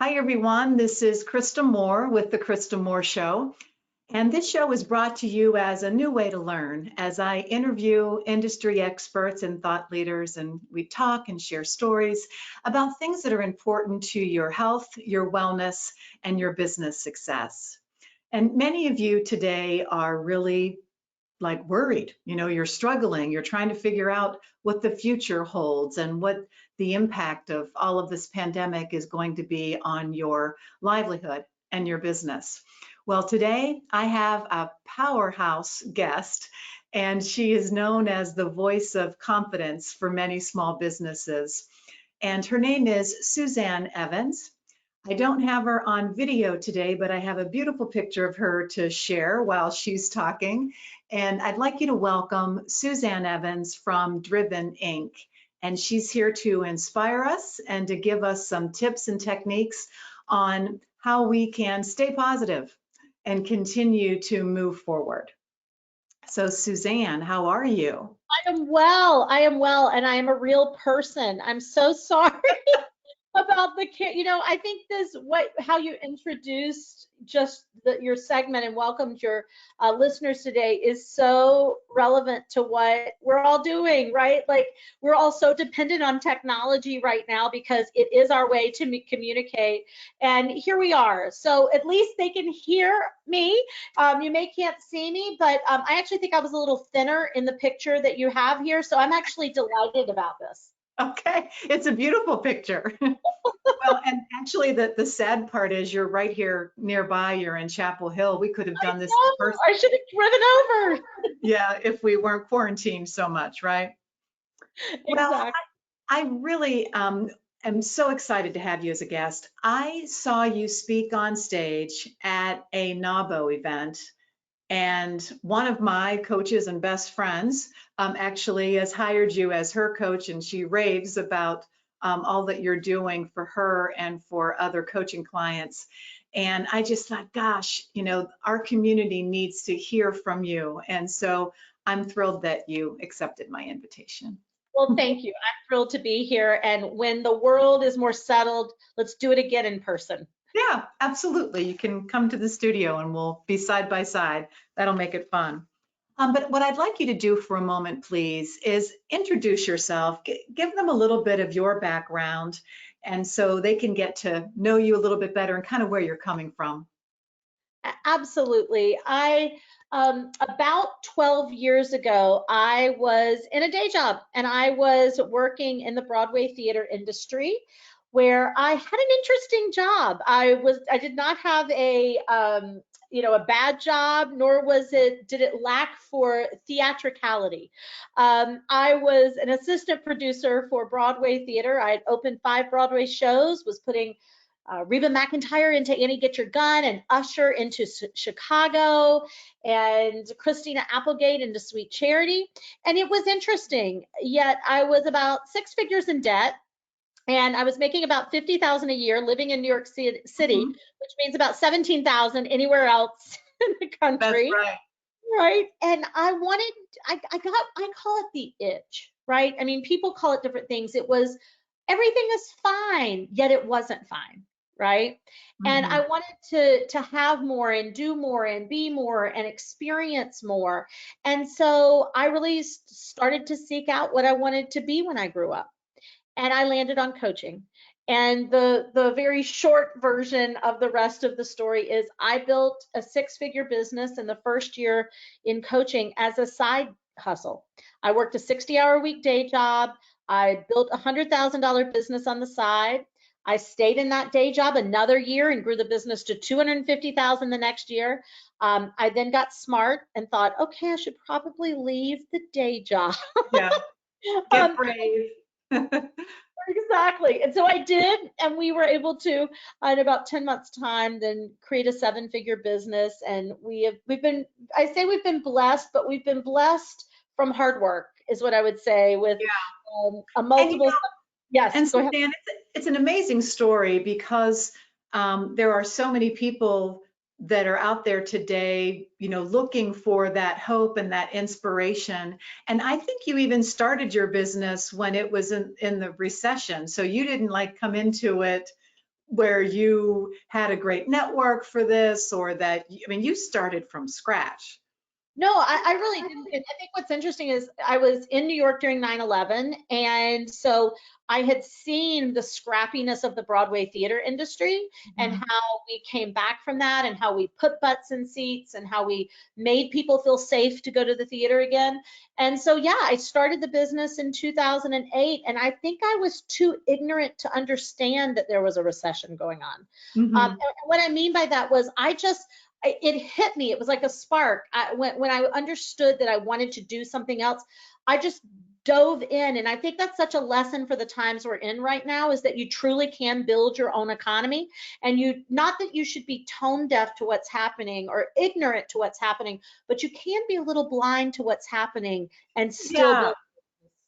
Hi, everyone. This is Krista Moore with The Krista Moore Show. And this show is brought to you as a new way to learn as I interview industry experts and thought leaders, and we talk and share stories about things that are important to your health, your wellness, and your business success. And many of you today are really worried. You're struggling, you're trying to figure out what the future holds and what the impact of all of this pandemic is going to be on your livelihood and your business. Well, today I have a powerhouse guest, and she is known as the voice of confidence for many small businesses. And her name is Suzanne Evans. I don't have her on video today, but I have a beautiful picture of her to share while she's talking. And I'd like you to welcome Suzanne Evans from Driven Inc. And she's here to inspire us and to give us some tips and techniques on how we can stay positive and continue to move forward. So Suzanne, how are you? I am well, and I am a real person. I'm so sorry about the kid. I think how you introduced just your segment and welcomed your listeners today is so relevant to what we're all doing, right? Like, we're all so dependent on technology right now because it is our way to communicate. And here we are. So at least they can hear me. You can't see me, but I actually think I was a little thinner in the picture that you have here. So I'm actually delighted about this. Okay, it's a beautiful picture. Well, and actually the sad part is you're right here nearby. You're in Chapel Hill. We could have done this in person. I should have driven over. Yeah, if we weren't quarantined so much, right? Exactly. Well, I really am so excited to have you as a guest. I saw you speak on stage at a NABO event, and one of my coaches and best friends actually has hired you as her coach, and she raves about all that you're doing for her and for other coaching clients. And I just thought, gosh, our community needs to hear from you. And so I'm thrilled that you accepted my invitation. Well, thank you. I'm thrilled to be here. And when the world is more settled, let's do it again in person. Yeah, absolutely. You can come to the studio and we'll be side by side. That'll make it fun. But what I'd like you to do for a moment, please, is introduce yourself, give them a little bit of your background, and so they can get to know you a little bit better and kind of where you're coming from. Absolutely. About 12 years ago, I was in a day job and I was working in the Broadway theater industry where I had an interesting job. I did not have a bad job, nor did it lack for theatricality. I was an assistant producer for Broadway theater. I had opened 5 Broadway shows, was putting Reba McEntire into Annie Get Your Gun, and Usher into Chicago, and Christina Applegate into Sweet Charity. And it was interesting, yet I was about 6 figures in debt. And I was making about $50,000 a year living in New York City, which means about $17,000 anywhere else in the country. That's right. Right. And I call it the itch, right? I mean, people call it different things. It was everything is fine, yet it wasn't fine. Right. Mm-hmm. And I wanted to have more and do more and be more and experience more. And so I really started to seek out what I wanted to be when I grew up. And I landed on coaching. And the very short version of the rest of the story is I built a 6-figure business in the first year in coaching as a side hustle. I worked a 60-hour week day job. I built a $100,000 business on the side. I stayed in that day job another year and grew the business to $250,000 the next year. I then got smart and thought, okay, I should probably leave the day job. Yeah, get brave. Exactly. And so I did, and we were able to, in about 10 months time, then create a 7-figure business. And we've been blessed, but we've been blessed from hard work is what I would say with a multiple. Yes. And so, Dan, it's an amazing story because there are so many people that are out there today, looking for that hope and that inspiration. And I think you even started your business when it was in the recession. So you didn't come into it where you had a great network for this, or that, I mean, you started from scratch. No, I really didn't. And I think what's interesting is I was in New York during 9/11, and so I had seen the scrappiness of the Broadway theater industry and Mhm. how we came back from that and how we put butts in seats and how we made people feel safe to go to the theater again. And so, yeah, I started the business in 2008, and I think I was too ignorant to understand that there was a recession going on. Mhm. And what I mean by that was it hit me. It was like a spark. When I understood that I wanted to do something else, I just dove in. And I think that's such a lesson for the times we're in right now, is that you truly can build your own economy. And not that you should be tone deaf to what's happening or ignorant to what's happening, but you can be a little blind to what's happening and still Yeah. build.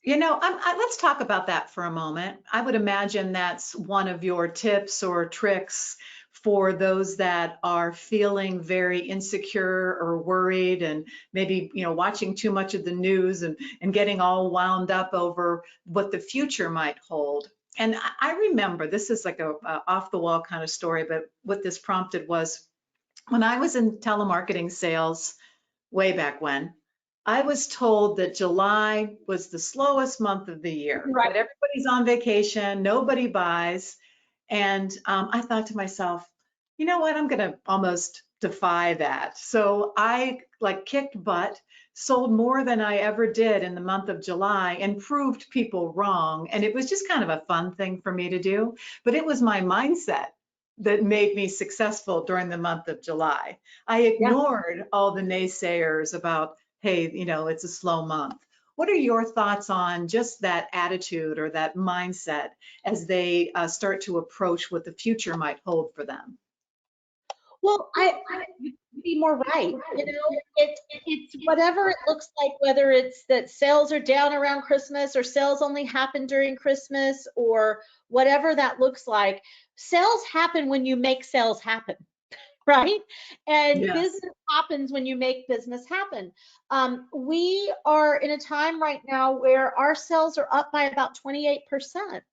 You know, let's talk about that for a moment. I would imagine that's one of your tips or tricks for those that are feeling very insecure or worried, and maybe, watching too much of the news, and getting all wound up over what the future might hold. And I remember, this is like a off the wall kind of story, but what this prompted was when I was in telemarketing sales way back when, I was told that July was the slowest month of the year, Right. that everybody's on vacation, nobody buys. And I thought to myself, you know what, I'm going to almost defy that. So I like kicked butt, sold more than I ever did in the month of July, and proved people wrong. And it was just kind of a fun thing for me to do. But it was my mindset that made me successful during the month of July. I Yeah. ignored all the naysayers about, hey, it's a slow month. What are your thoughts on just that attitude or that mindset as they start to approach what the future might hold for them? Well, I you could be more right. It's whatever it looks like, whether it's that sales are down around Christmas or sales only happen during Christmas or whatever that looks like. Sales happen when you make sales happen, right? And Yes. business happens when you make business happen. We are in a time right now where our sales are up by about 28%.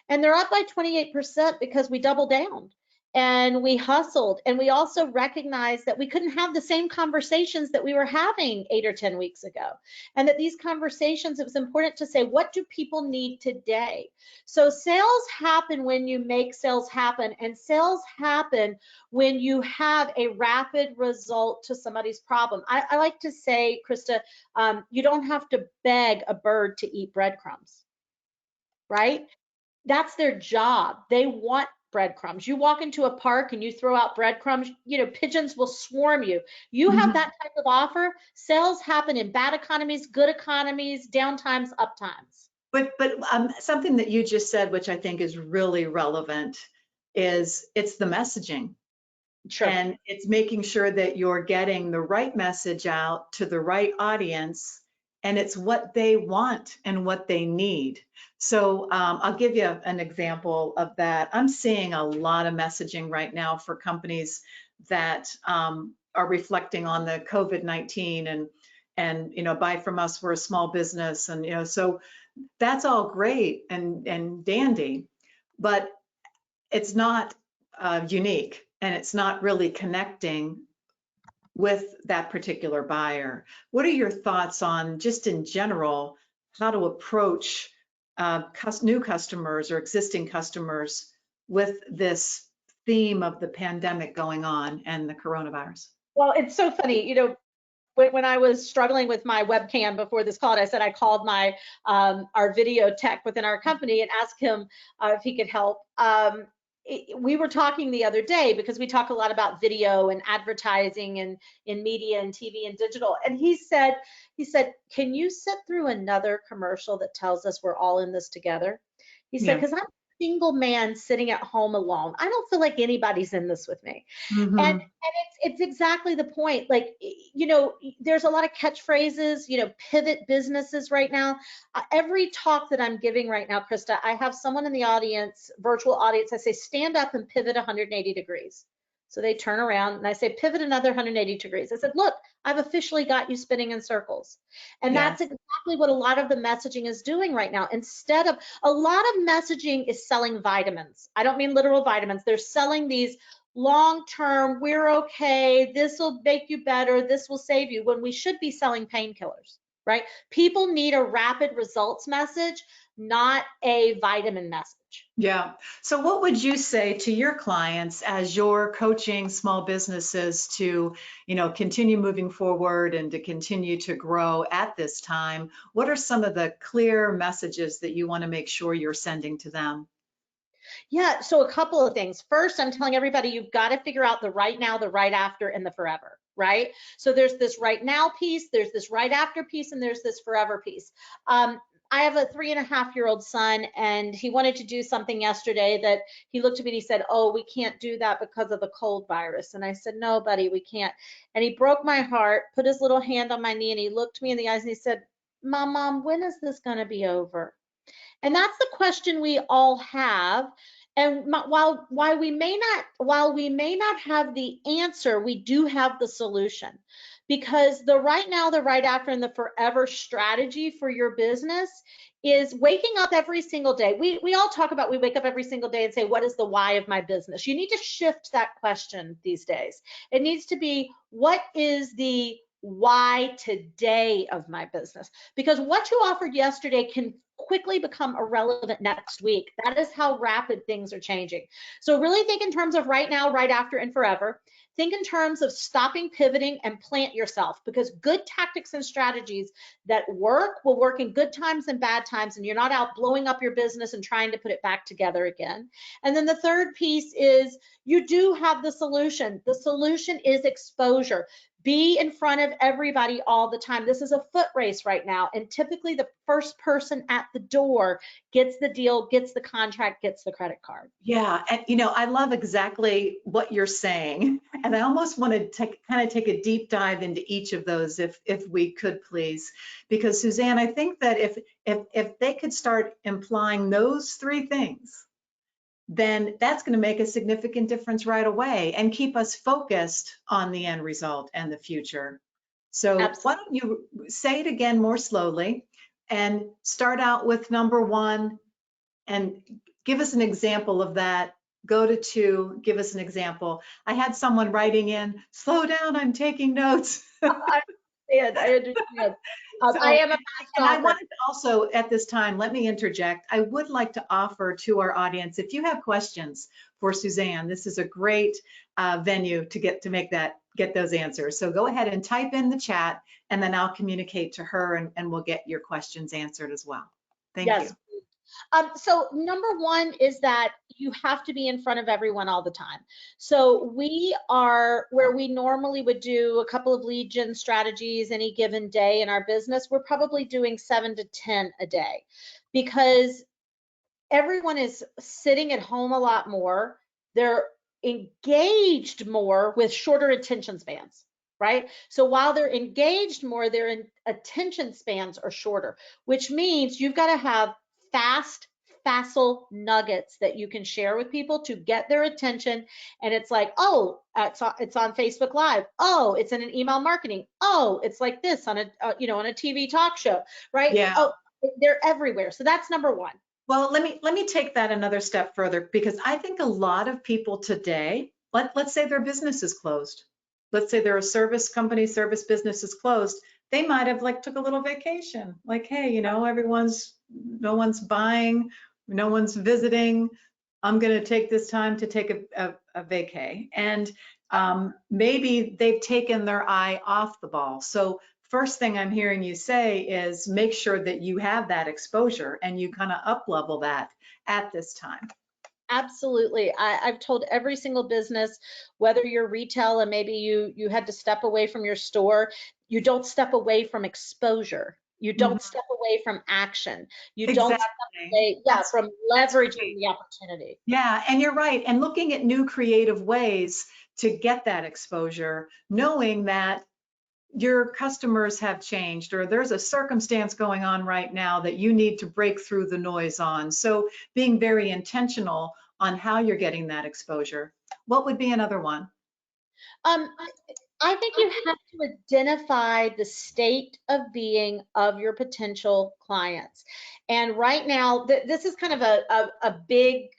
And they're up by 28% because we doubled down and we hustled. And we also recognized that we couldn't have the same conversations that we were having 8 or 10 weeks ago. And that these conversations, it was important to say, what do people need today? So sales happen when you make sales happen, and sales happen when you have a rapid result to somebody's problem. I like to say, Krista, you don't have to beg a bird to eat breadcrumbs, right? That's their job. They want breadcrumbs. You walk into a park and you throw out breadcrumbs, pigeons will swarm you. You have Mhm. that type of offer. Sales happen in bad economies, good economies, downtimes, uptimes. But something that you just said, which I think is really relevant, is it's the messaging. Sure. And it's making sure that you're getting the right message out to the right audience, and it's what they want and what they need. So I'll give you an example of that. I'm seeing a lot of messaging right now for companies that are reflecting on the COVID-19, and buy from us, we're a small business, and so that's all great and dandy, but it's not unique, and it's not really connecting with that particular buyer. What are your thoughts on, just in general, how to approach new customers or existing customers with this theme of the pandemic going on and the coronavirus? Well, it's so funny, when I was struggling with my webcam before this call, I said I called our video tech within our company and asked him if he could help. We were talking the other day because we talk a lot about video and advertising and in media and TV and digital. And he said, can you sit through another commercial that tells us we're all in this together? He said, Yeah. because I'm a single man sitting at home alone. I don't feel like anybody's in this with me. And Hmm. it's exactly the point. Like, there's a lot of catchphrases, pivot businesses right now. Every talk that I'm giving right now, Krista, I have someone in the audience, virtual audience, I say, stand up and pivot 180 degrees. So they turn around and I say, pivot another 180 degrees. I said, look, I've officially got you spinning in circles. And Yes. that's exactly what a lot of the messaging is doing right now. Instead of, a lot of messaging is selling vitamins. I don't mean literal vitamins. They're selling these long-term, we're okay, this will make you better, this will save you, when we should be selling painkillers, right? People need a rapid results message, not a vitamin message. Yeah. So what would you say to your clients as you're coaching small businesses to, continue moving forward and to continue to grow at this time? What are some of the clear messages that you want to make sure you're sending to them? Yeah, so a couple of things. First, I'm telling everybody you've got to figure out the right now, the right after, and the forever, right? So there's this right now piece, there's this right after piece, and there's this forever piece. I have a 3.5-year-old son, and he wanted to do something yesterday that he looked at me and he said, oh, we can't do that because of the cold virus. And I said, no, buddy, we can't. And he broke my heart, put his little hand on my knee, and he looked me in the eyes and he said, Mom, when is this going to be over? And that's the question we all have. And while we may not have the answer, we do have the solution. Because the right now, the right after, and the forever strategy for your business is waking up every single day. We all talk about, we wake up every single day and say, what is the why of my business? You need to shift that question these days. It needs to be, what is the why today of my business? Because what you offered yesterday can quickly become irrelevant next week. That is how rapid things are changing. So really think in terms of right now, right after, and forever. Think in terms of stopping, pivoting, and plant yourself, because good tactics and strategies that work will work in good times and bad times, and you're not out blowing up your business and trying to put it back together again. And then the third piece is you do have the solution. The solution is exposure. Be in front of everybody all the time. This is a foot race right now, and typically the first person at the door gets the deal, gets the contract, gets the credit card. Yeah, and I love exactly what you're saying, and I almost want to kind of take a deep dive into each of those, if we could, please, because Suzanne, I think that if they could start implying those three things, then that's going to make a significant difference right away and keep us focused on the end result and the future. So Absolutely. why don't you say it again more slowly and start out with number one and give us an example of that. Go to two, give us an example. I had someone writing in, slow down, I'm taking notes. I understand. So, I am a and fast I talker. wanted to also, at this time, let me interject. I would like to offer to our audience, if you have questions for Suzanne, this is a great venue to get those answers. So go ahead and type in the chat, and then I'll communicate to her, and we'll get your questions answered as well. Thank you. Yes. So number one is that you have to be in front of everyone all the time. So we are where we normally would do a couple of lead gen strategies any given day in our business. We're probably doing 7 to 10 a day, because everyone is sitting at home a lot more. They're engaged more with shorter attention spans, right? So while they're engaged more, their attention spans are shorter, which means you've got to have facile nuggets that you can share with people to get their attention. And it's like, oh, it's on Facebook Live. Oh, it's in an email marketing. Oh, it's like this on a on a TV talk show, right? Yeah. Oh, they're everywhere. So that's number one. Well, let me take that another step further, because I think a lot of people today, let's say their business is closed. Let's say they're a service company, service business is closed. They might have took a little vacation. Hey, no one's buying, no one's visiting. I'm going to take this time to take a vacay. And maybe they've taken their eye off the ball. So first thing I'm hearing you say is make sure that you have that exposure and you kind of up level that at this time. Absolutely. I've told every single business, whether you're retail and maybe you had to step away from your store, you don't step away from exposure. You don't step away from action. You don't step away from leveraging the opportunity. Yeah, and you're right. And looking at new creative ways to get that exposure, knowing that your customers have changed, or there's a circumstance going on right now that you need to break through the noise on. So being very intentional on how you're getting that exposure. What would be another one? Um, I think you have to identify the state of being of your potential clients. And right now, this is kind of a big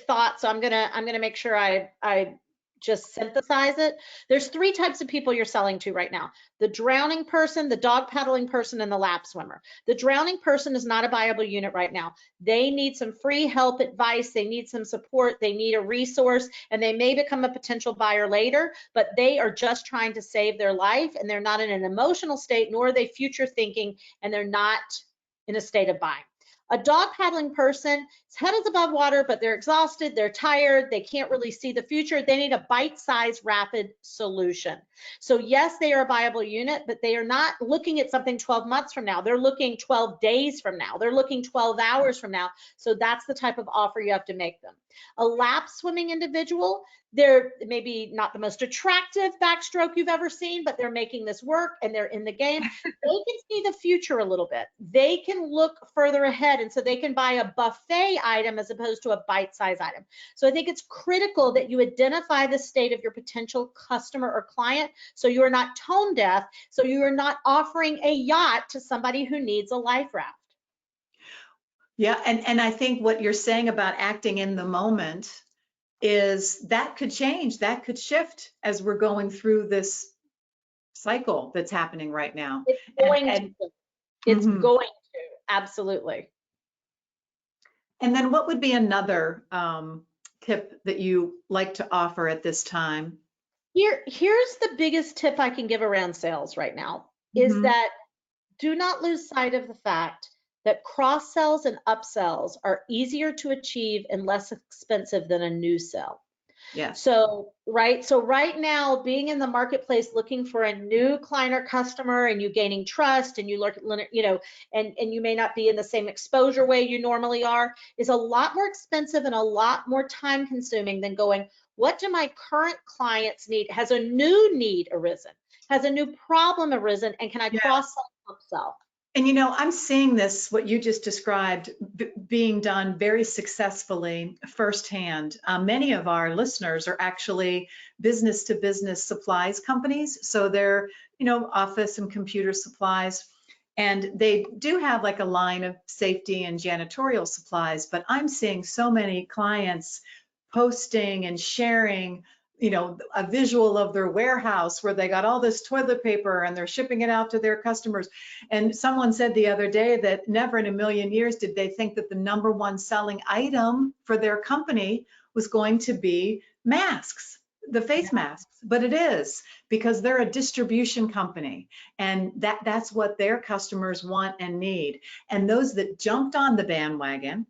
thought. So I'm gonna make sure I just synthesize it. There's three types of people you're selling to right now: the drowning person, the dog paddling person, and the lap swimmer. The drowning person is not a viable unit right now. They need some free help, advice, they need some support, they need a resource, and they may become a potential buyer later, but they are just trying to save their life, and they're not in an emotional state, nor are they future thinking, and they're not in a state of buying. A dog paddling person, his head is above water, but they're exhausted, they're tired, they can't really see the future. They need a bite-sized, rapid solution. So yes, they are a viable unit, but they are not looking at something 12 months from now. They're looking 12 days from now. They're looking 12 hours from now. So that's the type of offer you have to make them. A lap swimming individual, they're maybe not the most attractive backstroke you've ever seen, but they're making this work and they're in the game. They can see the future a little bit. They can look further ahead, and so they can buy a buffet item as opposed to a bite-size item. So I think it's critical that you identify the state of your potential customer or client, so you are not tone deaf, so you are not offering a yacht to somebody who needs a life raft. Yeah, and I think what you're saying about acting in the moment is that could change, that could shift as we're going through this cycle that's happening right now. It's And going and to. It's mhm. going to. Absolutely. And then what would be another tip that you like to offer at this time? Here's the biggest tip I can give around sales right now is Mhm. that do not lose sight of the fact that cross sells and upsells are easier to achieve and less expensive than a new sell. Yes. So right now, being in the marketplace looking for a new client or customer, and you gaining trust, and you look, and you may not be in the same exposure way you normally are, is a lot more expensive and a lot more time consuming than going, what do my current clients need? Has a new need arisen? Has a new problem arisen? And can I cross sell, upsell? And I'm seeing this, what you just described, being done very successfully firsthand. Many of our listeners are actually business to business supplies companies. So they're, office and computer supplies. And they do have like a line of safety and janitorial supplies, but I'm seeing so many clients posting and sharing a visual of their warehouse where they got all this toilet paper and they're shipping it out to their customers. And someone said the other day that never in a million years did they think that the number one selling item for their company was going to be masks, the face masks, but it is, because they're a distribution company, and that's what their customers want and need. And those that jumped on the bandwagon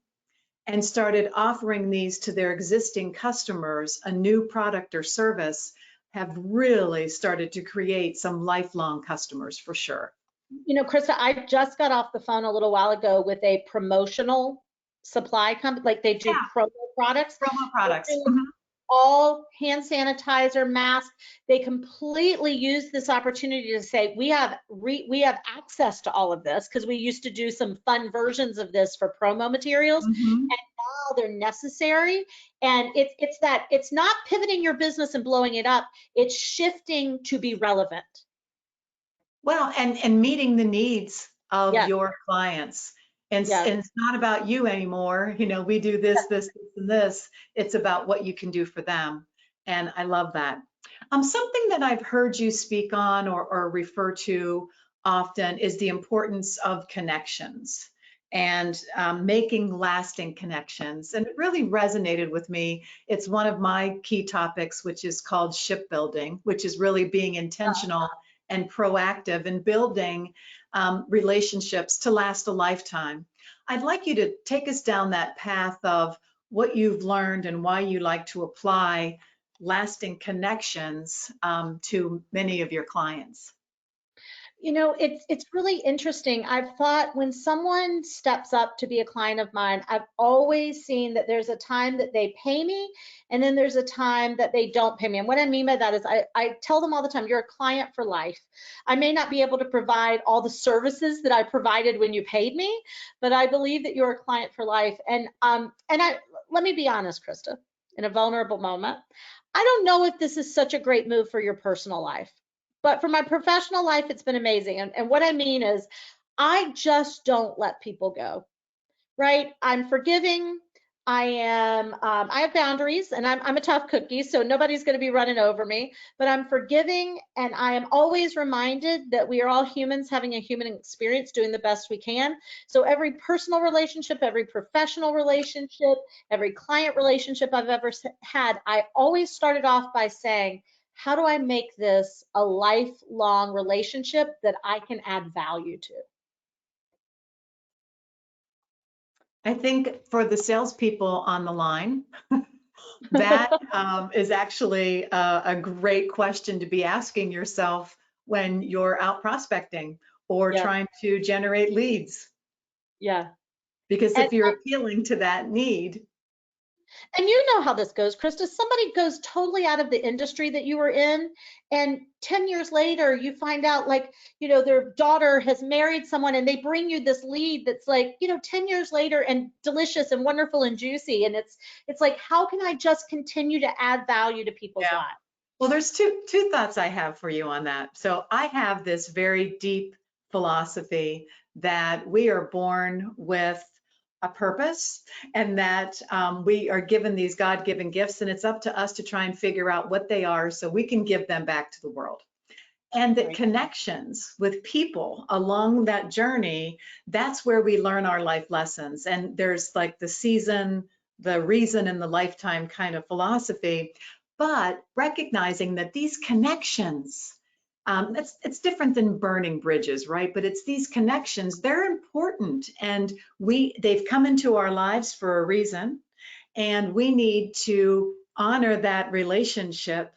and started offering these to their existing customers, a new product or service, have really started to create some lifelong customers for sure. Krista, I just got off the phone a little while ago with a promotional supply company, like they do Yeah, promo products. promo They products. do all hand sanitizer, mask. They completely use this opportunity to say we have access to all of this because we used to do some fun versions of this for promo materials, Mhm. and now they're necessary. And it's not pivoting your business and blowing it up. It's shifting to be relevant. Well, and meeting the needs of Yes, your clients. yes. And it's not about you anymore. We do this, and this. It's about what you can do for them. And I love that. Something that I've heard you speak on or refer to often is the importance of connections and making lasting connections. And it really resonated with me. It's one of my key topics, which is called shipbuilding, which is really being intentional and proactive in building relationships to last a lifetime. I'd like you to take us down that path of what you've learned and why you like to apply lasting connections to many of your clients. It's really interesting. I've thought when someone steps up to be a client of mine, I've always seen that there's a time that they pay me, and then there's a time that they don't pay me. And what I mean by that is I tell them all the time, you're a client for life. I may not be able to provide all the services that I provided when you paid me, but I believe that you're a client for life. And let me be honest, Krista. in a vulnerable moment. I don't know if this is such a great move for your personal life, but for my professional life, it's been amazing. And what I mean is, I just don't let people go, right? I'm forgiving. I have boundaries, and I'm a tough cookie, so nobody's going to be running over me, but I'm forgiving, and I am always reminded that we are all humans having a human experience, doing the best we can. So every personal relationship, every professional relationship, every client relationship I've ever had, I always started off by saying, how do I make this a lifelong relationship that I can add value to? I think for the salespeople on the line, that is actually a great question to be asking yourself when you're out prospecting or Yeah, trying to generate leads. yeah. Because And if you're appealing to that need, And you know how this goes, Krista. Somebody goes totally out of the industry that you were in, and 10 years later, you find out, like, their daughter has married someone, and they bring you this lead that's like, 10 years later, and delicious and wonderful and juicy. And it's like, how can I just continue to add value to people's yeah. lives? Well, there's two thoughts I have for you on that. So I have this very deep philosophy that we are born with a purpose, and that we are given these God-given gifts, and it's up to us to try and figure out what they are so we can give them back to the world. And that Right. connections with people along that journey, that's where we learn our life lessons. And there's like the season, the reason, and the lifetime kind of philosophy. But recognizing that these connections, it's different than burning bridges, right? But it's these connections, they're important, and they've come into our lives for a reason, and we need to honor that relationship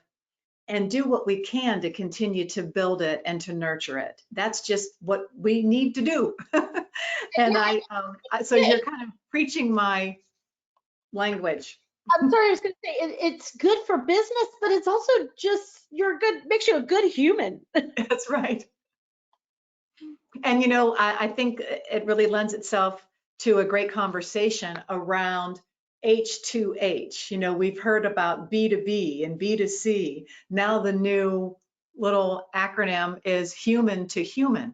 and do what we can to continue to build it and to nurture it. That's just what we need to do. And so Yeah, you're kind of preaching my language. I'm sorry, I was going to say it's good for business, but it's also just makes you a good human. That's right. And I think it really lends itself to a great conversation around H2H. We've heard about B2B and B2C. Now the new little acronym is human to human,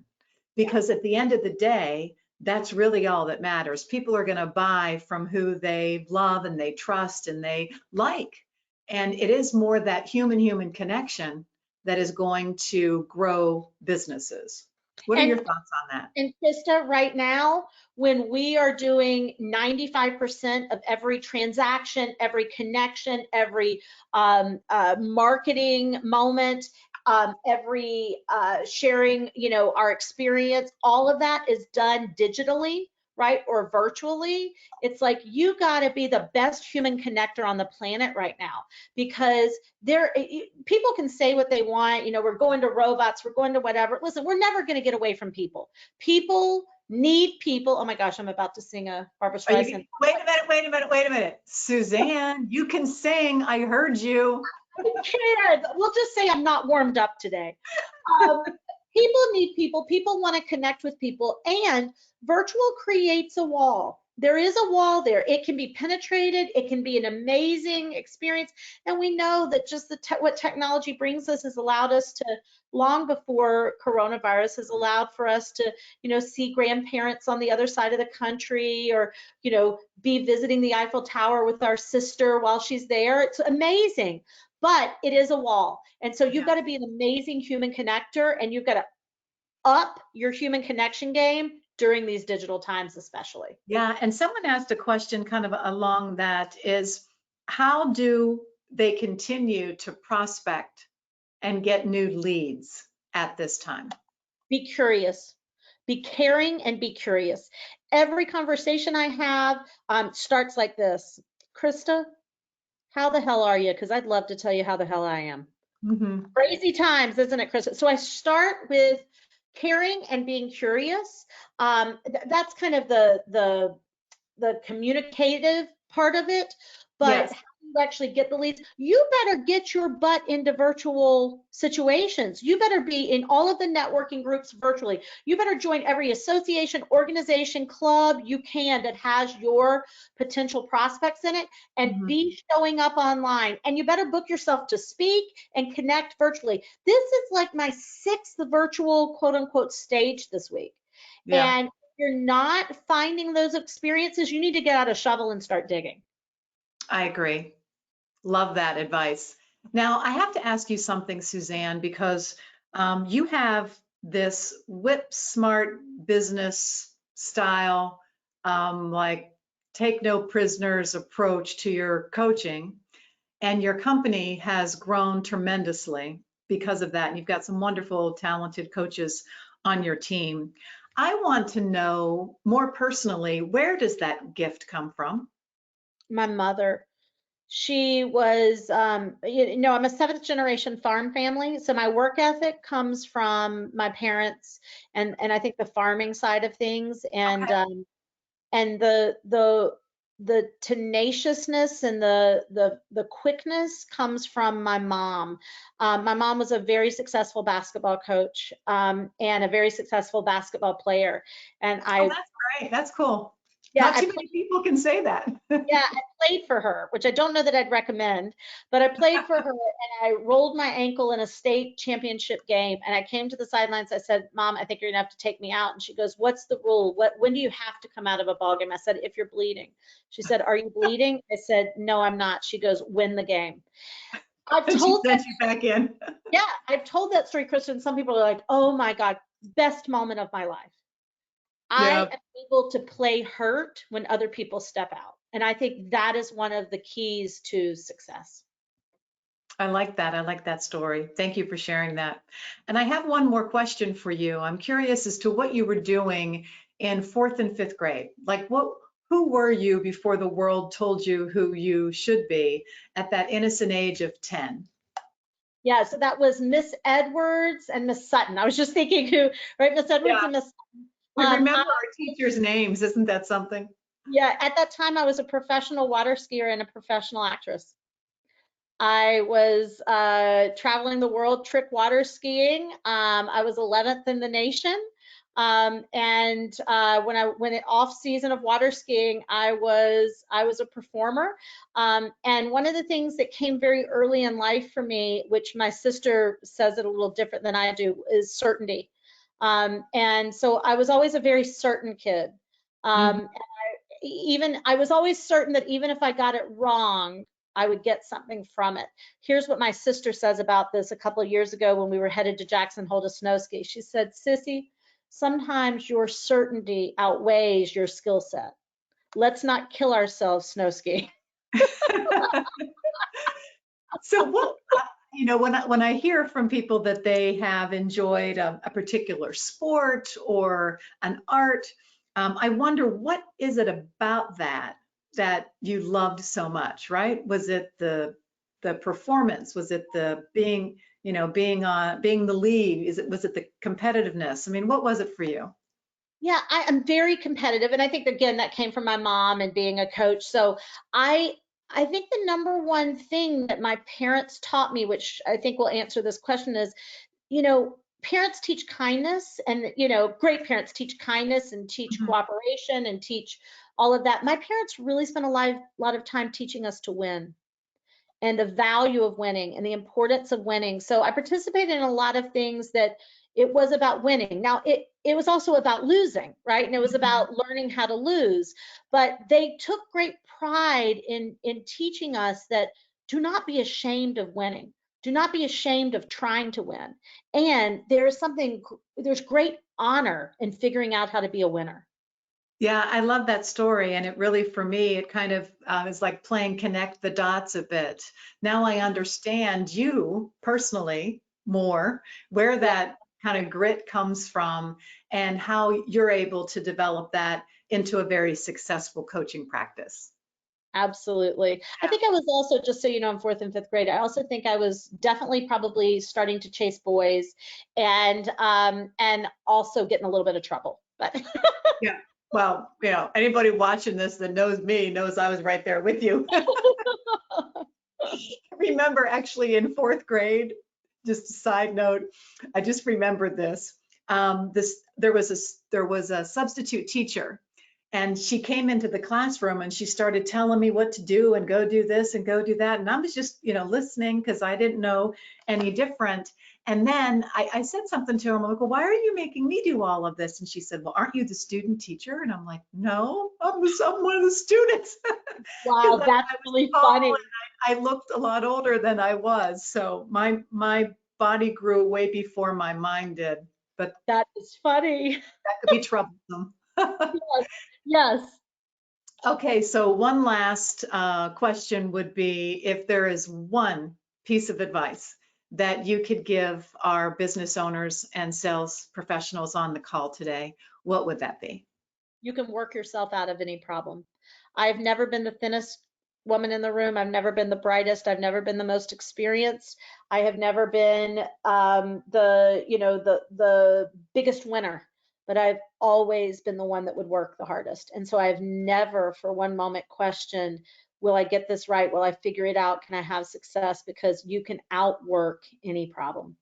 because at the end of the day, that's really all that matters. People are going to buy from who they love and they trust and they like. And it is more that human-human connection that is going to grow businesses. What are And your thoughts on that? And Krista, right now, when we are doing 95% of every transaction, every connection, every marketing moment, every sharing, our experience, all of that is done digitally, right, or virtually. It's like, you got to be the best human connector on the planet right now, because people can say what they want. We're going to robots, we're going to whatever. Listen, we're never going to get away from people. People need people. Oh my gosh, I'm about to sing a Barbara Streisand. Wait a minute. Suzanne, you can sing. I heard you. Kids, we'll just say I'm not warmed up today. Um, People need people. People want to connect with people, and virtual creates a wall. There is a wall there. It can be penetrated. It can be an amazing experience. And we know that just what technology brings us has allowed us to, long before coronavirus, has allowed for us to, see grandparents on the other side of the country, or, be visiting the Eiffel Tower with our sister while she's there. It's amazing. But it is a wall. And so you've got to be an amazing human connector, and you've got to up your human connection game during these digital times, especially. Yeah, and someone asked a question kind of along that is, how do they continue to prospect and get new leads at this time? Be curious, be caring, and be curious. Every conversation I have starts like this: Krista, how the hell are you? Because I'd love to tell you how the hell I am. Mm-hmm. Crazy times, isn't it, Krista? So I start with caring and being curious. That's kind of the communicative part of it. But Yes. you actually get the leads, you better get your butt into virtual situations. You better be in all of the networking groups virtually. You better join every association, organization, club you can that has your potential prospects in it, and be showing up online. And you better book yourself to speak and connect virtually. This is like my 6th virtual quote unquote stage this week. Yeah, And if you're not finding those experiences, you need to get out a shovel and start digging. I agree. Love that advice. Now, I have to ask you something, Suzanne, because you have this whip smart business style, like take no prisoners approach to your coaching, and your company has grown tremendously because of that. And you've got some wonderful, talented coaches on your team. I want to know more personally, where does that gift come from? My mother, she was, I'm a 7th generation farm family. So my work ethic comes from my parents and I think the farming side of things. And the tenaciousness and the quickness comes from my mom. My mom was a very successful basketball coach and a very successful basketball player. And Oh, that's great. That's cool. yeah, Not too many people can say that. yeah, I played for her, which I don't know that I'd recommend, but I played for her and I rolled my ankle in a state championship game. And I came to the sidelines. I said, Mom, I think you're gonna have to take me out. And she goes, what's the rule? When do you have to come out of a ball game? I said, if you're bleeding. She said, are you bleeding? I said, no, I'm not. She goes, win the game. I've And she told that, sent you back in. yeah, I've told that story, Kristen. Some people are like, oh my God, best moment of my life. I Yeah, am able to play hurt when other people step out. And I think that is one of the keys to success. I like that. I like that story. Thank you for sharing that. And I have one more question for you. I'm curious as to what you were doing in 4th and 5th grade. Like who were you before the world told you who you should be at that innocent age of 10? Yeah, so that was Miss Edwards and Miss Sutton. I was just thinking who, right? Miss Edwards Yeah, and Miss Sutton. we remember our teachers' names. Isn't that something? Yeah, at that time I was a professional water skier and a professional actress. I was traveling the world trick water skiing. I was 11th in the nation. And when it off season of water skiing, I was a performer. And one of the things that came very early in life for me, which my sister says it a little different than I do, is certainty. And so I was always a very certain kid. Mhm. I was always certain that even if I got it wrong, I would get something from it. Here's what my sister says about this a couple of years ago when we were headed to Jackson Hole to snow ski. She said, Sissy, sometimes your certainty outweighs your skill set. Let's not kill ourselves snow skiing. So when I hear from people that they have enjoyed a particular sport or an art, I wonder what is it about that you loved so much, right? Was it the performance? Was it the being the lead? Was it the competitiveness? I mean, what was it for you? Yeah, I am very competitive, and I think again that came from my mom and being a coach. So I I think the number one thing that my parents taught me, which I think will answer this question, is parents teach kindness, and great parents teach kindness and teach Mhm. cooperation and teach all of that. My parents really spent a lot of time teaching us to win and the value of winning and the importance of winning. So I participated in a lot of things that it was about winning. Now it was also about losing, right? And it was about learning how to lose. But they took great pride in teaching us that do not be ashamed of winning. Do not be ashamed of trying to win. And there's great honor in figuring out how to be a winner. Yeah, I love that story. And it really, for me, it kind of is like playing connect the dots a bit. Now I understand you personally more, where Yeah. that kind of grit comes from and how you're able to develop that into a very successful coaching practice. Absolutely. I think I was also, just so you know, in 4th and 5th grade, I also think I was definitely probably starting to chase boys and also getting a little bit of trouble. But Yeah. Well, anybody watching this that knows me knows I was right there with you. remember actually in 4th grade, just a side note, I just remembered this. There was a substitute teacher, and she came into the classroom and she started telling me what to do and go do this and go do that. And I was just, listening because I didn't know any different. And then I said something to her. I'm like, well, why are you making me do all of this? And she said, well, aren't you the student teacher? And I'm like, no, I'm one of the students. Wow, that's really funny. I looked a lot older than I was. So my body grew way before my mind did. But That is funny. that could be troublesome. Yes, yes. Okay, so one last question would be, if there is one piece of advice that you could give our business owners and sales professionals on the call today, what would that be? You can work yourself out of any problem. I've never been the thinnest woman in the room. I've never been the brightest. I've never been the most experienced. I have never been the biggest winner, but I've always been the one that would work the hardest. And so I've never for one moment questioned, will I get this right? Will I figure it out? Can I have success? Because you can outwork any problem.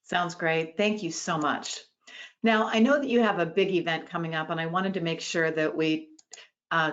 Sounds great. Thank you so much. Now, I know that you have a big event coming up, and I wanted to make sure that we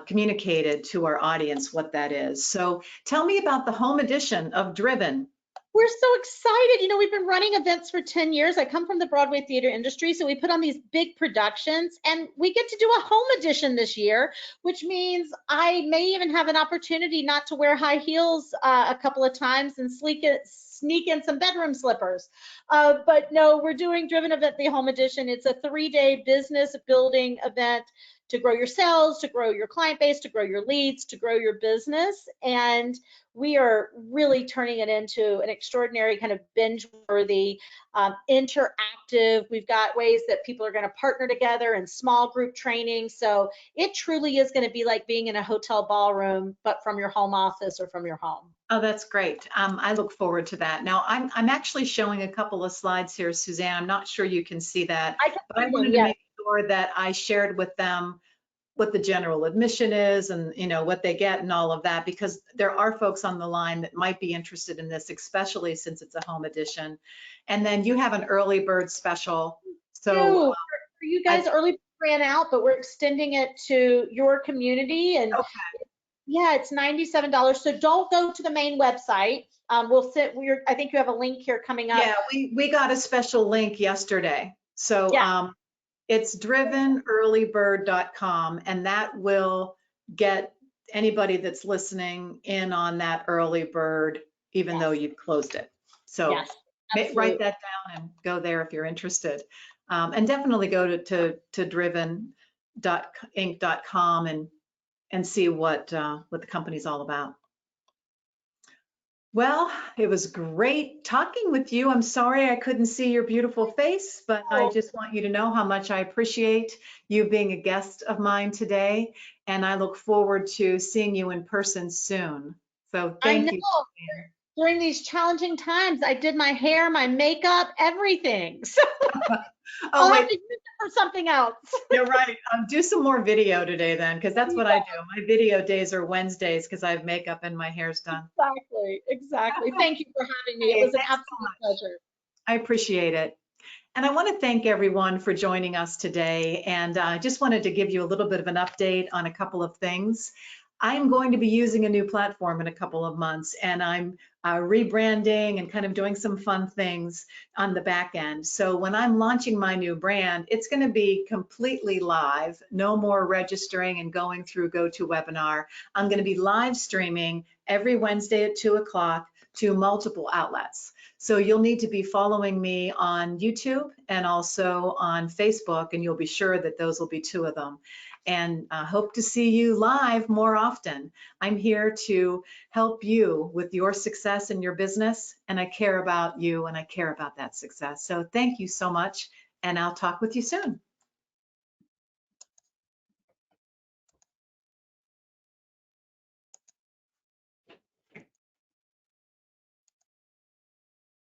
communicated to our audience what that is. So tell me about the home edition of Driven. We're so excited. We've been running events for 10 years. I come from the Broadway theater industry, so we put on these big productions, and we get to do a home edition this year, which means I may even have an opportunity not to wear high heels a couple of times and sneak in some bedroom slippers. But no, we're doing Driven Event, the home edition. It's a 3-day business building event to grow your sales, to grow your client base, to grow your leads, to grow your business. And we are really turning it into an extraordinary kind of binge-worthy, interactive. We've got ways that people are going to partner together in small group training. So it truly is going to be like being in a hotel ballroom, but from your home office or from your home. Oh, that's great. I look forward to that. Now, I'm actually showing a couple of slides here, Suzanne. I'm not sure you can see that, but I wanted to make sure that I shared with them what the general admission is and what they get and all of that, because there are folks on the line that might be interested in this, especially since it's a home edition. And then you have an early bird special. So for you guys, early bird ran out, but we're extending it to your community. And okay. Yeah, it's $97. So don't go to the main website. I think you have a link here coming up. Yeah, we got a special link yesterday. So yeah. It's drivenearlybird.com, and that will get anybody that's listening in on that early bird, even though you've closed it. So write that down and go there if you're interested. And definitely go to driven.inc.com and see what the company's all about. Well, it was great talking with you. I'm sorry I couldn't see your beautiful face, but I just want you to know how much I appreciate you being a guest of mine today, and I look forward to seeing you in person soon. So thank you. During these challenging times, I did my hair, my makeup, everything. So I'll have to use it for something else. You're right. Do some more video today then, because that's what I do. My video days are Wednesdays because I have makeup and my hair's done. Exactly. Thank you for having me. It was an absolute pleasure. I appreciate it. And I want to thank everyone for joining us today. And I just wanted to give you a little bit of an update on a couple of things. I'm going to be using a new platform in a couple of months, and I'm rebranding and kind of doing some fun things on the back end. So when I'm launching my new brand, it's going to be completely live, no more registering and going through GoToWebinar. I'm going to be live streaming every Wednesday at 2 o'clock to multiple outlets. So you'll need to be following me on YouTube and also on Facebook, and you'll be sure that those will be 2 of them. And hope to see you live more often. I'm here to help you with your success in your business, and I care about you and I care about that success. So thank you so much, and I'll talk with you soon.